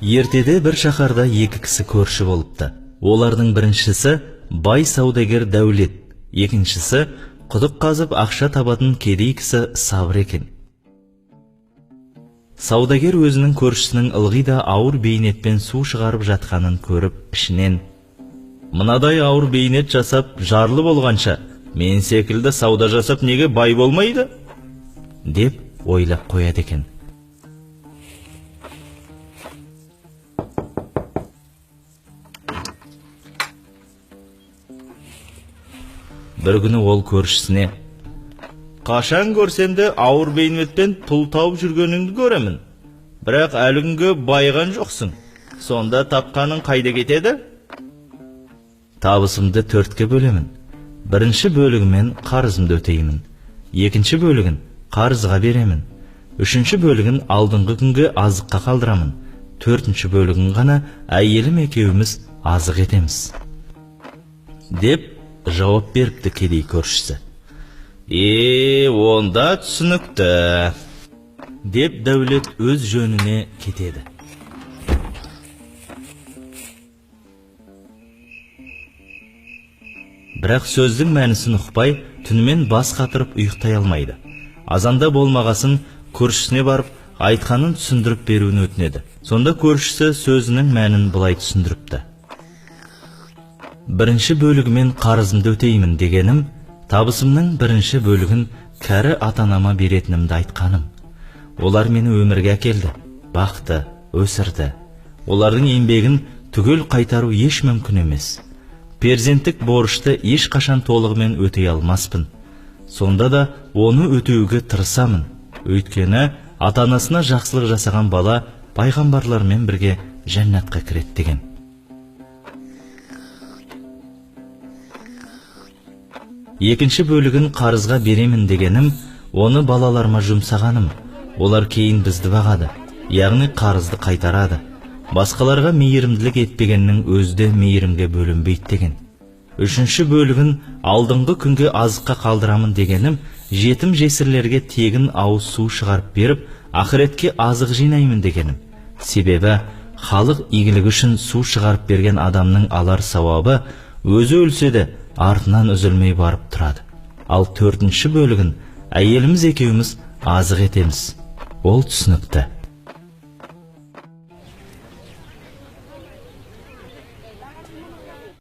Ертеде бір шаһарда екі кісі көрші болыпты. Олардың біріншісі бай саудагер Дәулет, екіншісі құдық қазып ақша табатын кедей кісі Сабыр екен. Саудагер өзінің көршісінің ылғи да ауыр бейнетпен су шығарып жатқанын көріп, ішінен: «Мынадай ауыр бейнет жасап жарлы болғанша, мен секілді сауда жасап неге бай болмайды?» деп ойлап қояды екен. Бір күні ол көршісіне: «Қашан көрсем де ауыр бейнетпен пұл тауып жүргеніңді көремін. Бірақ әлі күнге байыған жоқсың. Сонда тапқаның қайда кетеді?» «Табысымды 4-ке бөлемін. Бірінші бөлігімен қарызымды өтеймін. Екінші бөлігін қарызға беремін. Үшінші бөлігін алдыңғы күнге азыққа қалдырамын. Төртінші бөлігін ғана әйелім екеуміз азық етеміз» деп жауап беріпті кедей көршісі. Онда түсінікті» деп Дәулет өз жөніне кетеді. Бірақ сөздің мәнісін ұқпай, түнімен бас қатырып ұйықтай алмайды. Азанда болмағасын көршісіне барып, айтқанын түсіндіріп беруін өтінеді. Сонда көршісі сөзінің мәнін былай түсіндіріпті: «Бірінші бөлігімен қарызымды өтеймін дегенім, табысымның бірінші бөлігін кәрі ата-анама беретінімді айтқаным. Олар мені өмірге әкелді, бақты, өсірді. Олардың еңбегін түгел қайтару еш мүмкін емес. Перзенттік борышты ешқашан толығымен өтей алмаспын. Сонда да оны өтеуге тырысамын. Өйткені ата-анасына жақсылық жасаған бала пайғамбарлармен бірге жәннатқа кіреді» деген. Екінші бөлігін қарызға беремін дегенім, оны балаларыма жұмсағаным. Олар кейін бізді бағады, яғни қарызды қайтарады. Басқаларға мейірімділік етпегеннің өзде мейірімге бөлінбейді деген. Үшінші бөлігін алдыңғы күнге азыққа қалдырамын дегенім, жетім жесірлерге тегін ауыз су шығарып беріп, ақыретке азық жинаймын дегенім. Себебі халық игілігі үшін су шығарып берген адамның алар сауабы өзі өлсе де артынан үзілмей барып тұрады. Ал төртінші бөлігін әйеліміз екеуміз азық етеміз. Ол түсінікті.